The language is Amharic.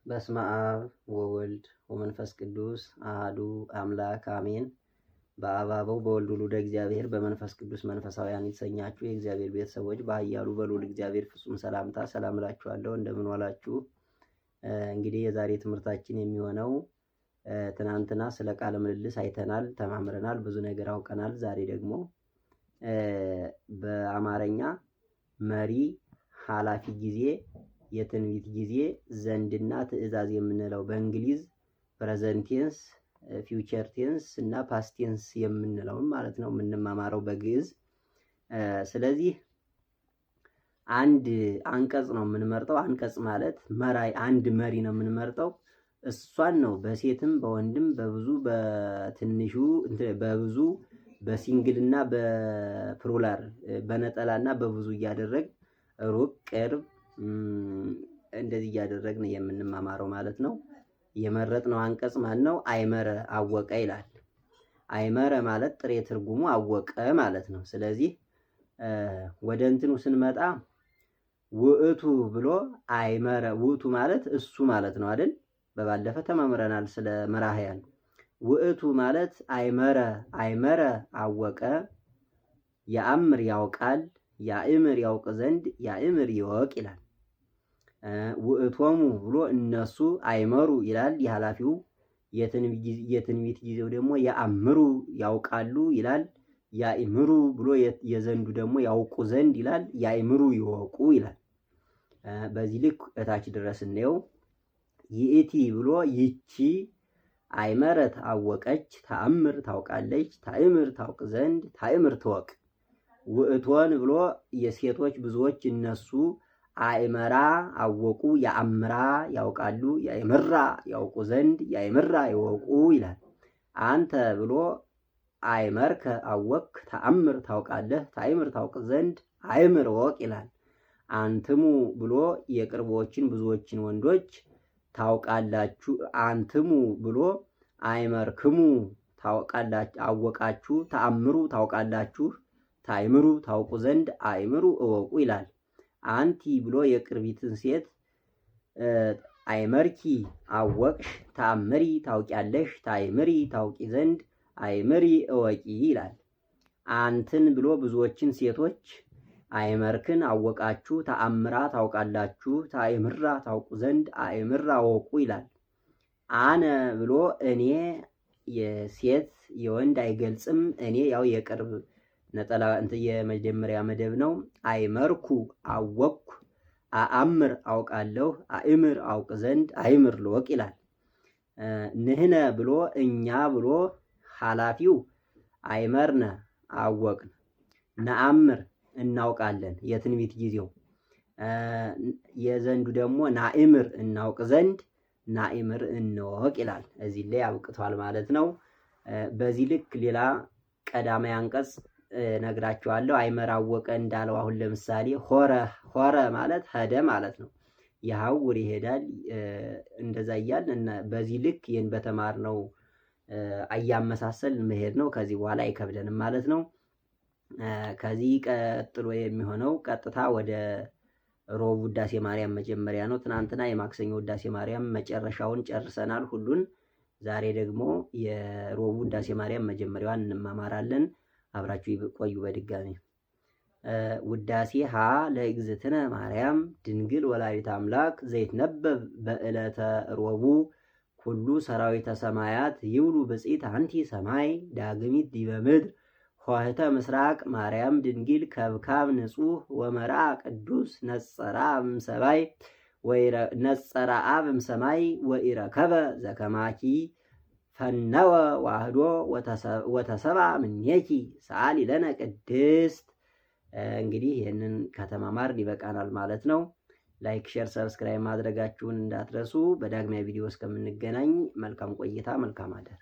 በስመ አብ ወወልድ ወመንፈስ ቅዱስ አሐዱ አምላክ አሜን። በአብ አበው በወልድ ውሉደ እግዚአብሔር በመንፈስ ቅዱስ መንፈሳውያን የተሰኛችሁ የእግዚአብሔር ቤተሰቦች በኃያሉ በልዑል እግዚአብሔር ፍጹም ሰላምታ ሰላም እላችኋለሁ። እንደምን ዋላችሁ? እንግዲህ የዛሬ ትምህርታችን የሚሆነው ትናንትና ስለ ቃለ ምልልስ አይተናል፣ ተማምረናል፣ ብዙ ነገር አውቀናል። ዛሬ ደግሞ በአማርኛ መሪ፣ ኃላፊ ጊዜ፣ የትንቢት ጊዜ፣ ዘንድና ትእዛዝ የምንለው በእንግሊዝ ፕሬዘንት ቴንስ፣ ፊውቸር ቴንስ እና ፓስት ቴንስ የምንለው ማለት ነው የምንማማረው በግዕዝ። ስለዚህ አንድ አንቀጽ ነው የምንመርጠው። አንቀጽ ማለት መራይ አንድ መሪ ነው የምንመርጠው። እሷን ነው በሴትም በወንድም በብዙ በትንሹ በብዙ በሲንግልና በፕሉራል በነጠላና በብዙ እያደረግ ሩቅ ቅርብ እንደዚህ እያደረግን የምንማማረው ማለት ነው። የመረጥነው አንቀጽ ማን ነው? አይመረ አወቀ ይላል። አይመረ ማለት ጥሬ ትርጉሙ አወቀ ማለት ነው። ስለዚህ ወደ እንትኑ ስንመጣ ውእቱ ብሎ አይመረ፣ ውእቱ ማለት እሱ ማለት ነው አይደል? በባለፈ ተማምረናል ስለ መራህያን። ውእቱ ማለት አይመረ፣ አይመረ አወቀ፣ ያአምር ያውቃል፣ ያእምር ያውቅ ዘንድ፣ ያእምር ይወቅ ይላል። ውእቶሙ ብሎ እነሱ አይመሩ ይላል የኃላፊው። የትንቢት ጊዜው ደግሞ ያአምሩ ያውቃሉ ይላል። ያእምሩ ብሎ የዘንዱ ደግሞ ያውቁ ዘንድ ይላል። ያእምሩ ይወቁ ይላል። በዚህ ልክ እታች ድረስ እንየው። ይእቲ ብሎ ይቺ አይመረት አወቀች፣ ተአምር ታውቃለች፣ ታእምር ታውቅ ዘንድ፣ ታእምር ትወቅ። ውእቶን ብሎ የሴቶች ብዙዎች እነሱ አይመራ አወቁ፣ ያአምራ ያውቃሉ፣ ያእምራ ያውቁ ዘንድ፣ ያእምራ ይወቁ ይላል። አንተ ብሎ አይመርከ አወክ፣ ተአምር ታውቃለህ፣ ታእምር ታውቅ ዘንድ፣ አእምር ወቅ ይላል። አንትሙ ብሎ የቅርቦችን ብዙዎችን ወንዶች ታውቃላችሁ። አንትሙ ብሎ አይመርክሙ ታውቃላችሁ፣ አወቃችሁ፣ ተአምሩ ታውቃላችሁ፣ ታእምሩ ታውቁ ዘንድ፣ አእምሩ እወቁ ይላል። አንቲ ብሎ የቅርቢትን ሴት አይመርኪ አወቅሽ፣ ተአምሪ ታውቂያለሽ፣ ታእምሪ ታውቂ ዘንድ፣ አእምሪ እወቂ ይላል። አንትን ብሎ ብዙዎችን ሴቶች አይመርክን አወቃችሁ፣ ተአምራ ታውቃላችሁ፣ ታእምራ ታውቁ ዘንድ፣ አእምራ እወቁ ይላል። አነ ብሎ እኔ የሴት የወንድ አይገልጽም። እኔ ያው የቅርብ ነጠላ የመጀመሪያ መደብ ነው። አይመርኩ አወቅኩ፣ አአምር አውቃለሁ፣ አእምር አውቅ ዘንድ፣ አእምር ልወቅ ይላል። ንህነ ብሎ እኛ ብሎ ኃላፊው አይመርነ አወቅን፣ ነአምር እናውቃለን የትንቢት ጊዜው። የዘንዱ ደግሞ ናእምር እናውቅ ዘንድ፣ ናእምር እንወቅ ይላል። እዚህ ላይ አብቅቷል ማለት ነው። በዚህ ልክ ሌላ ቀዳማይ አንቀጽ ነግራችኋለሁ። አይመር አወቀ እንዳለው አሁን ለምሳሌ ሆረ፣ ሆረ ማለት ሄደ ማለት ነው። ይሐውር ይሄዳል፣ እንደዛ እያልን በዚህ ልክ ይህን በተማርነው አያመሳሰል መሄድ ነው። ከዚህ በኋላ አይከብደንም ማለት ነው። ከዚህ ቀጥሎ የሚሆነው ቀጥታ ወደ ሮብ ውዳሴ ማርያም መጀመሪያ ነው። ትናንትና የማክሰኞ ውዳሴ ማርያም መጨረሻውን ጨርሰናል ሁሉን። ዛሬ ደግሞ የሮብ ውዳሴ ማርያም መጀመሪያዋን እንማማራለን። አብራችሁ ቆዩ። በድጋሚ ውዳሴ ሀ ለእግዝእትነ ማርያም ድንግል ወላዲተ አምላክ ዘይትነበብ በዕለተ ሮቡ ኩሉ ሰራዊተ ሰማያት ይብሉ ብፅዕት አንቲ ሰማይ ዳግሚት ዲበ ምድር ኆኅተ ምስራቅ ማርያም ድንግል ከብካብ ንጹሕ ወመርአ ቅዱስ ነጸራ እምሰማይ ነጸራ አብ እምሰማይ ወኢረከበ ዘከማኪ ፈነወ ዋህዶ ወተሰባ ምኔኪ ሰአሊ ለነ ቅድስት። እንግዲህ ይህንን ከተማማርን ይበቃናል ማለት ነው። ላይክ፣ ሼር፣ ሰብስክራይብ ማድረጋችሁን እንዳትረሱ። በዳግሚያ ቪዲዮ እስከምንገናኝ መልካም ቆይታ፣ መልካም አዳር።